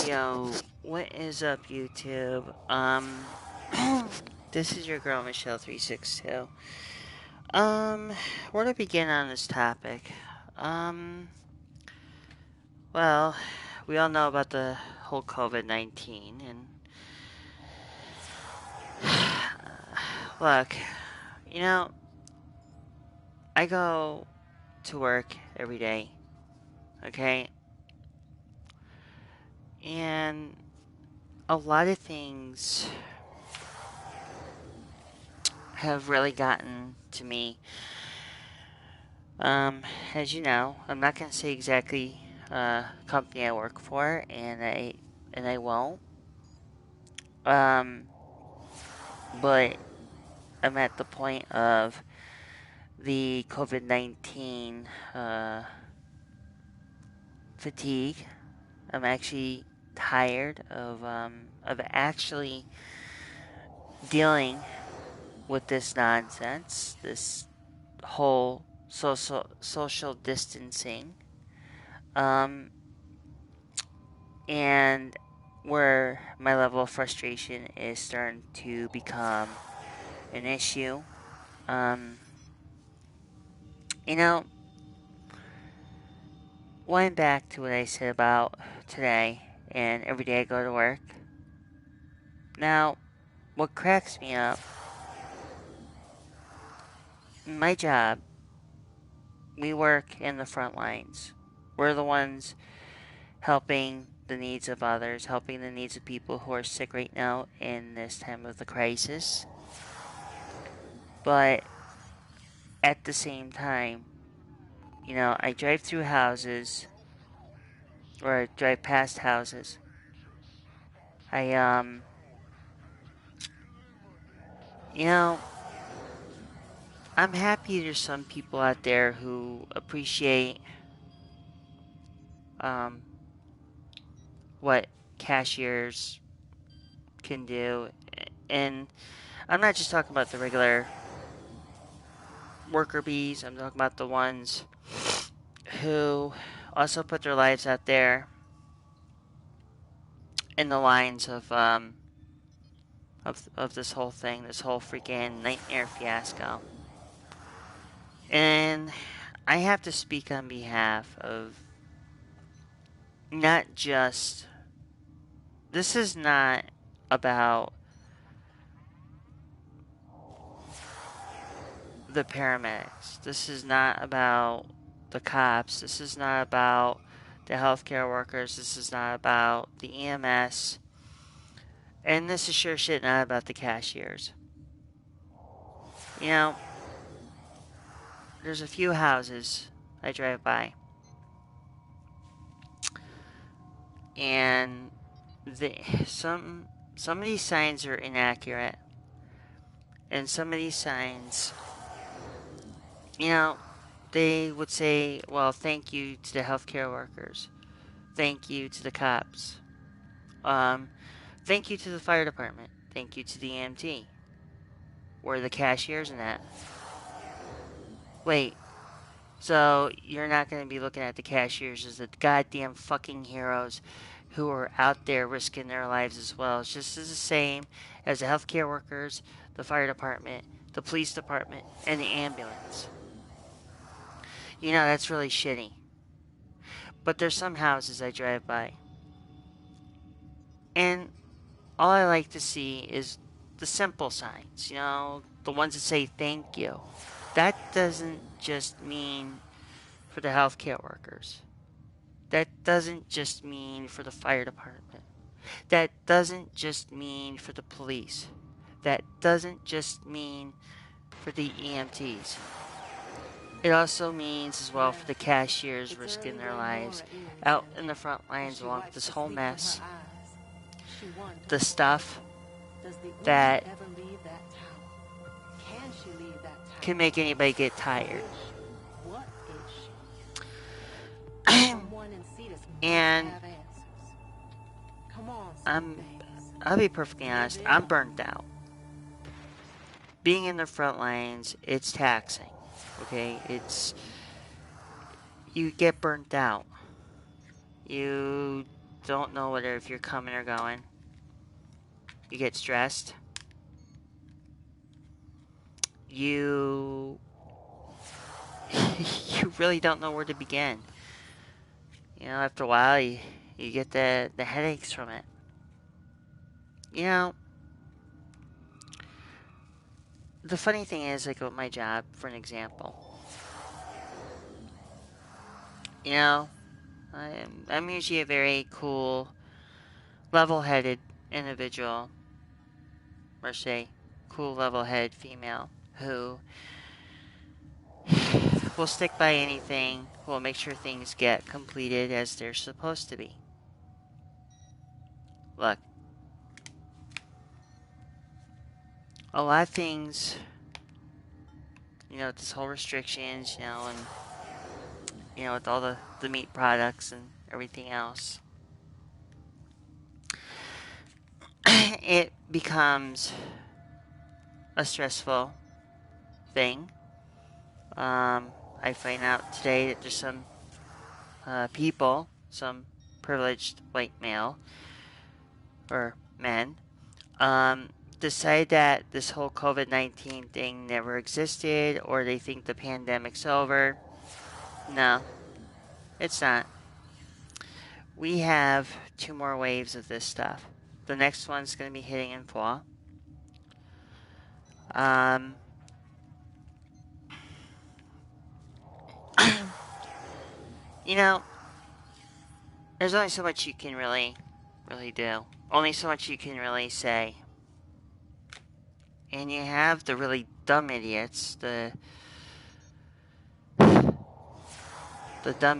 Yo, what is up, YouTube? This is your girl Michelle362. Um, where to begin on this topic? Um, well, we all know about the whole COVID-19, and look, you know, I go to work every day, okay, and a lot of things have really gotten to me. Um, as you know, I'm not gonna say exactly company I work for, and I won't. Um, but I'm at the point of the COVID-19 fatigue. I'm actually tired of actually dealing with this nonsense, this whole social distancing. Um, and where my level of frustration is starting to become an issue. Um, you know, going back to what I said about today and every day I go to work. Now, what cracks me up, my job, we work in the front lines. We're the ones helping the needs of others, helping the needs of people who are sick right now in this time of the crisis. But at the same time, I drive through houses or I drive past houses. I you know, I'm happy there's some people out there who appreciate um what cashiers can do, and I'm not just talking about the regular worker bees. I'm talking about the ones who also put their lives out there in the lines of this whole thing, this whole freaking nightmare fiasco. And I have to speak on behalf of not just. This is not about the paramedics. This is not about the cops. This is not about the healthcare workers. This is not about the EMS. And this is sure shit not about the cashiers. You know, there's a few houses I drive by, and some of these signs are inaccurate, and some of these signs, you know, they would say, well, thank you to the healthcare workers, thank you to the cops, um, thank you to the fire department, thank you to the EMT, or the cashiers and that. Wait, so you're not going to be looking at the cashiers as the goddamn fucking heroes who are out there risking their lives as well. It's just as the same as the healthcare workers, the fire department, the police department, and the ambulance. That's really shitty. But there's some houses I drive by, and all I like to see is the simple signs, the ones that say thank you. That doesn't just mean for the healthcare workers. That doesn't just mean for the fire department. That doesn't just mean for the police. That doesn't just mean for the EMTs. It also means as well for the cashiers risking their lives out in the front lines along with this whole mess. The stuff that can make anybody get tired. And I'll be perfectly honest, I'm burnt out. Being in the front lines, it's taxing. Okay? You get burnt out. You don't know whether if you're coming or going. You get stressed. You you really don't know where to begin. You know, after a while, you get the headaches from it. You know, the funny thing is, like with my job, for an example, you know, I'm usually a very cool, level-headed individual, or say, cool, level-headed female who will stick by anything, will make sure things get completed as they're supposed to be. Look, a lot of things, you know, this whole restrictions, you know, and, you know, with all the meat products and everything else, it becomes a stressful thing. I find out today that there's some people, some privileged white male or men, decide that this whole COVID-19 thing never existed, or they think the pandemic's over. No, it's not. We have 2 more waves of this stuff. The next one's going to be hitting in fall. You know, there's only so much you can really do. Only so much you can really say. And you have the really dumb idiots, the dumb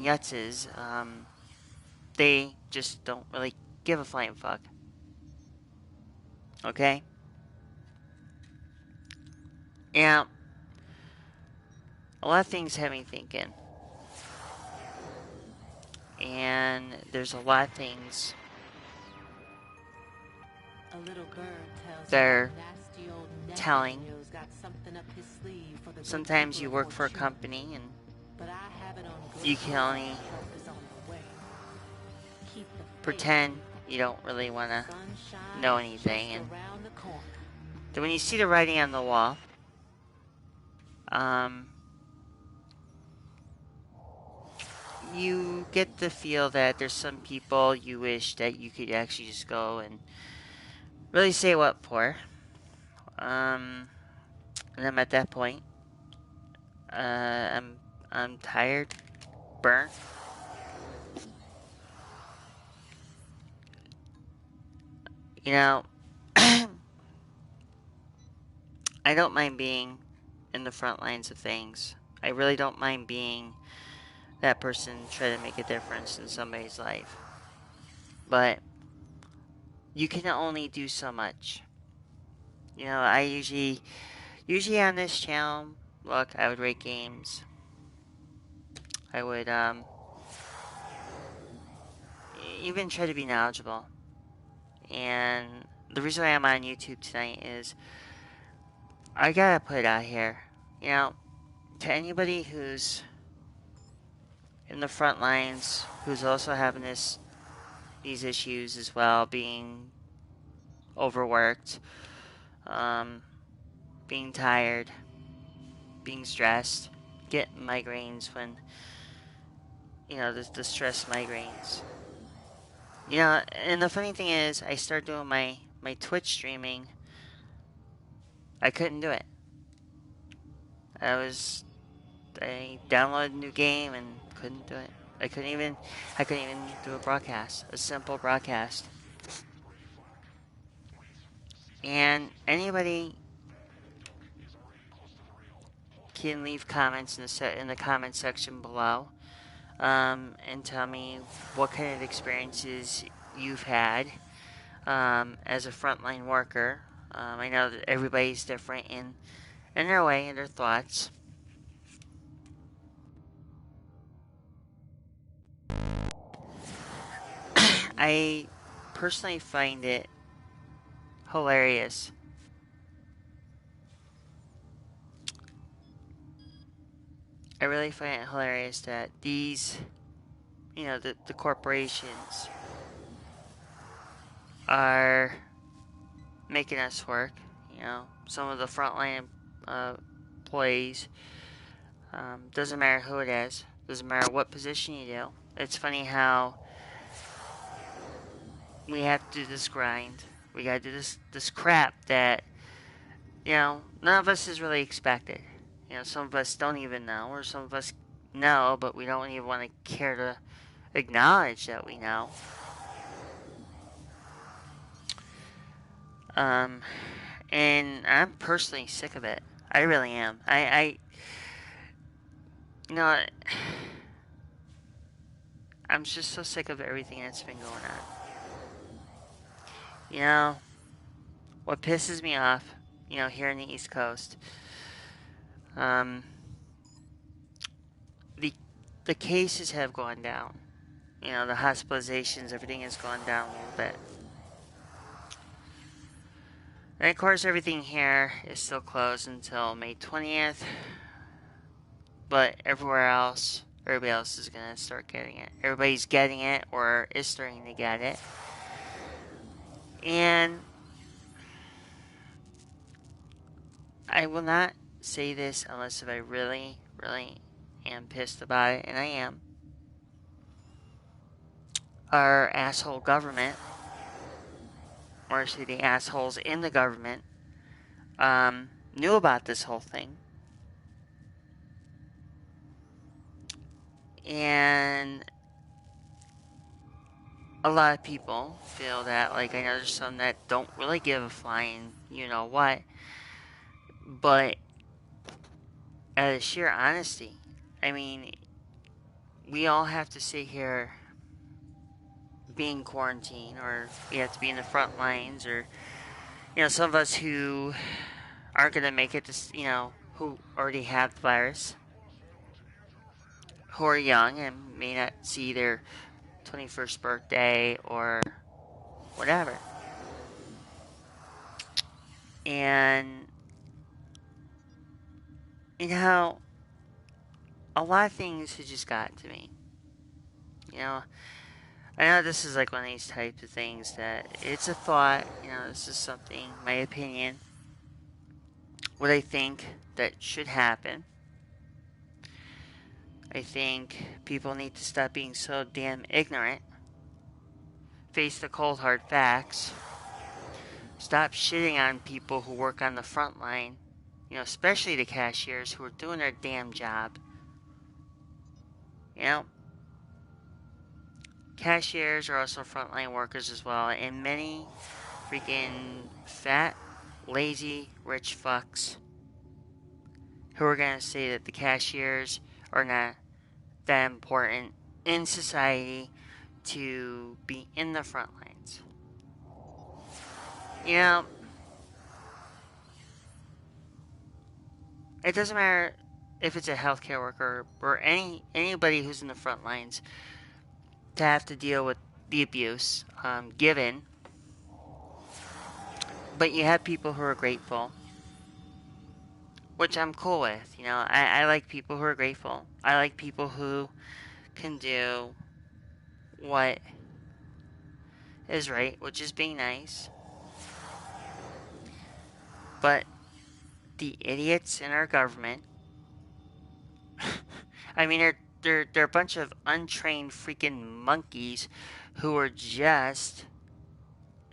yutzes, they just don't really give a flying fuck. Okay? Yeah, a lot of things have me thinking. And there's a lot of things they're telling. Sometimes you work for a company and you can only pretend you don't really want to know anything. And then when you see the writing on the wall, you get the feel that there's some people you wish that you could actually just go and really say what for. And I'm at that point. I'm tired, burnt. You know, I don't mind being in the front lines of things. I really don't mind being that person trying to make a difference in somebody's life. But you can only do so much. You know, I usually on this channel, look, I would rate games. I would even try to be knowledgeable. And the reason why I'm on YouTube tonight is I gotta put it out here. You know, to anybody who's in the front lines, who's also having these issues as well, being overworked, being tired, being stressed, getting migraines when, you know, the stress migraines. You know, and the funny thing is, I started doing my Twitch streaming. I couldn't do it. I downloaded a new game and couldn't do it. I couldn't even do a broadcast, a simple broadcast. And anybody can leave comments in the comment section below, and tell me what kind of experiences you've had as a frontline worker. I know that everybody's different in their way and their thoughts. I personally find it hilarious. I really find it hilarious that these, you know, the corporations are making us work. Some of the frontline employees, doesn't matter who it is, doesn't matter what position you do. It's funny how we have to do this grind. We gotta do this crap that, none of us is really expected. Some of us don't even know, or some of us know, but we don't even want to care to acknowledge that we know. Um, and I'm personally sick of it. I really am. You know, I'm just so sick of everything that's been going on. You know, what pisses me off, here in the East Coast, um, the the cases have gone down. The hospitalizations, everything has gone down a little bit. And of course, everything here is still closed until May 20th. But everybody else is going to start getting it. Everybody's getting it or is starting to get it. And I will not say this unless if I really, really am pissed about it, and I am. Our asshole government, or actually the assholes in the government, knew about this whole thing. And a lot of people feel that, I know there's some that don't really give a flying what. But out of sheer honesty, I mean, we all have to sit here being quarantined, or we have to be in the front lines, or, some of us who aren't going to make it to, who already have the virus, who are young and may not see their 21st birthday or whatever. And, a lot of things have just got to me. I know this is one of these types of things that it's a thought, this is something, my opinion, what I think that should happen. I think people need to stop being so damn ignorant, face the cold hard facts, stop shitting on people who work on the front line, especially the cashiers who are doing their damn job. Cashiers are also frontline workers as well, and many freaking fat, lazy, rich fucks who are going to say that the cashiers are not that important in society to be in the front lines. It doesn't matter if it's a healthcare worker or anybody who's in the front lines to have to deal with the abuse given. But you have people who are grateful, which I'm cool with. I like people who are grateful. I like people who can do what is right, which is being nice. But the idiots in our government, I mean, they're a bunch of untrained freaking monkeys who are just,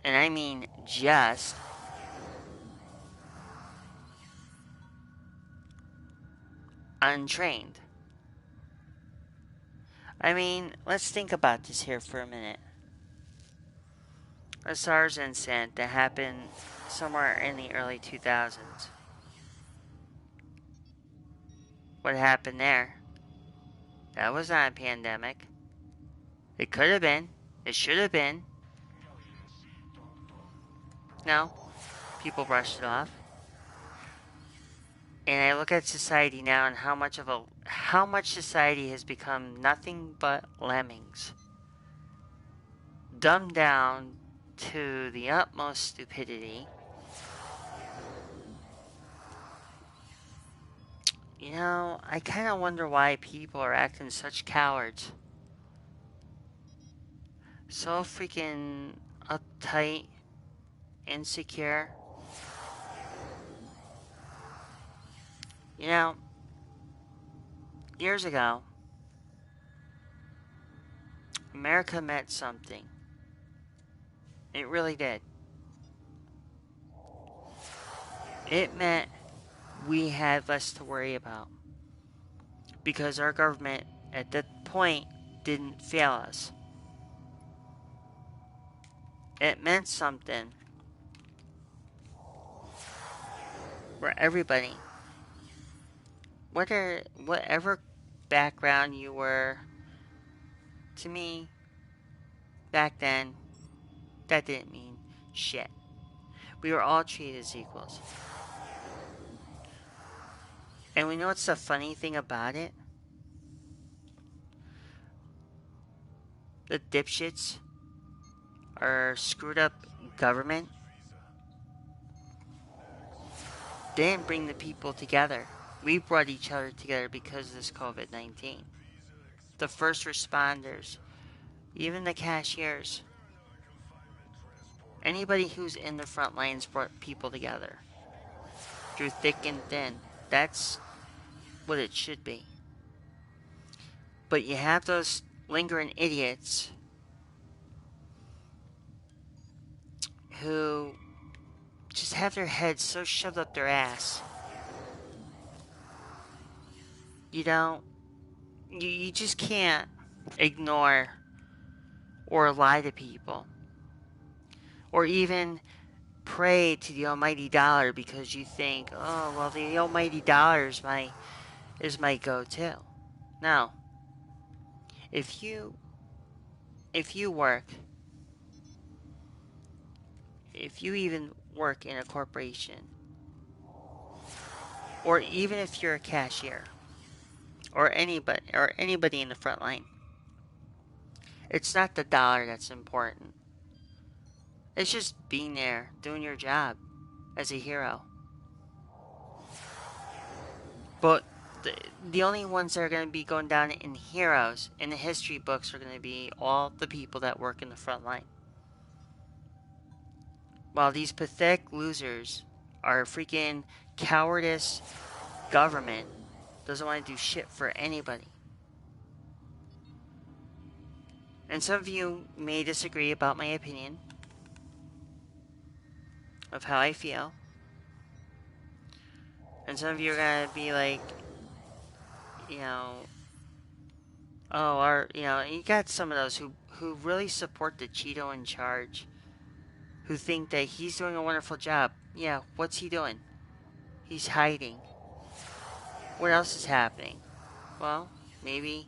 and I mean just, untrained. I mean, let's think about this here for a minute. A SARS incident that happened somewhere in the early 2000s. What happened there? That was not a pandemic. It could have been. It should have been. No. People brushed it off. And I look at society now and how much society has become nothing but lemmings. Dumbed down to the utmost stupidity. I kind of wonder why people are acting such cowards. So freaking uptight, insecure. You know, years ago, America meant something. It really did. It meant we had less to worry about because our government at that point didn't fail us. It meant something for everybody. Whatever background you were, to me, back then, that didn't mean shit. We were all treated as equals. And we know what's the funny thing about it? The dipshits, our screwed up government, didn't bring the people together. We brought each other together because of this COVID-19. The first responders, even the cashiers, anybody who's in the front lines brought people together through thick and thin. That's what it should be. But you have those lingering idiots who just have their heads so shoved up their ass. You don't, you just can't ignore or lie to people. Or even pray to the almighty dollar because you think, oh, well, the almighty dollar is my go-to. No. If you work, if you even work in a corporation, or even if you're a cashier, or anybody in the front line, it's not the dollar that's important. It's just being there, doing your job as a hero. But the only ones that are going to be going down in heroes in the history books are going to be all the people that work in the front line. While these pathetic losers are freaking cowardice government doesn't want to do shit for anybody. And some of you may disagree about my opinion of how I feel. And some of you are going to be like, you know, oh, you got some of those who really support the Cheeto in charge, who think that he's doing a wonderful job. Yeah, what's he doing? He's hiding. What else is happening? Well, maybe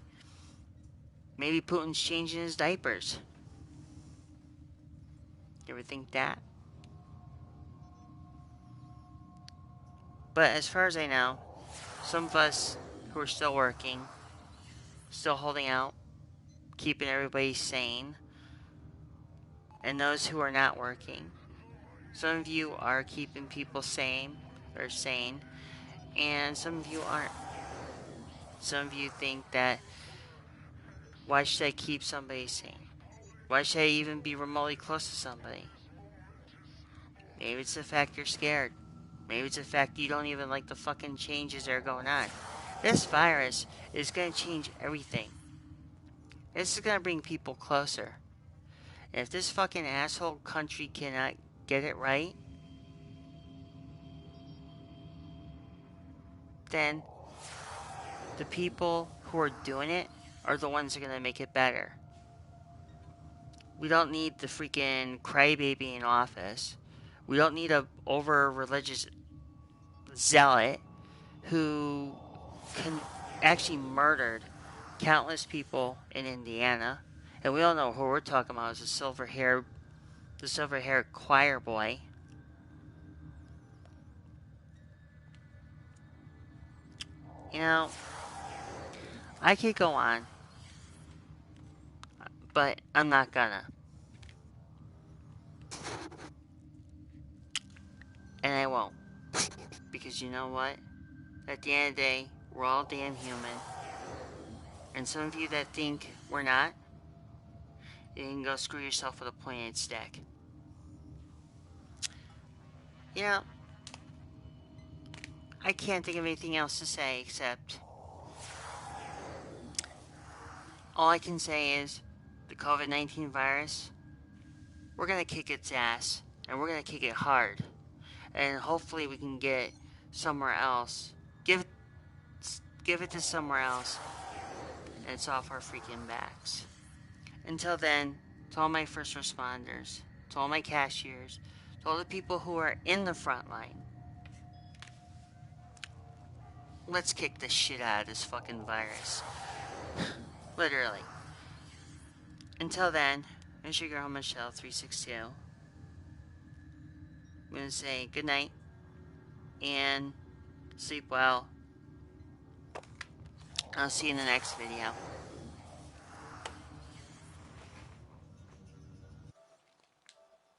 Putin's changing his diapers. You ever think that? But as far as I know, some of us who are still working, still holding out, keeping everybody sane, and those who are not working, some of you are keeping people sane, and some of you aren't. Some of you think that, why should I keep somebody sane? Why should I even be remotely close to somebody? Maybe it's the fact you're scared. Maybe it's the fact you don't even like the fucking changes that are going on. This virus is going to change everything. This is going to bring people closer. And if this fucking asshole country cannot get it right, then the people who are doing it are the ones that are going to make it better. We don't need the freaking crybaby in office. We don't need a over-religious zealot who actually murdered countless people in Indiana. And we all know who we're talking about is the silver-haired choir boy. You know, I could go on, but I'm not gonna. And I won't. Because you know what? At the end of the day, we're all damn human. And some of you that think we're not, you can go screw yourself with a pointed stick. You know, I can't think of anything else to say except all I can say is the COVID-19 virus, we're going to kick its ass, and we're going to kick it hard. And hopefully we can get somewhere else. Give it to somewhere else, and it's off our freaking backs. Until then, to all my first responders, to all my cashiers, to all the people who are in the front line, let's kick the shit out of this fucking virus. Literally. Until then, it's your girl Michelle 362. I'm gonna say good night and sleep well. I'll see you in the next video.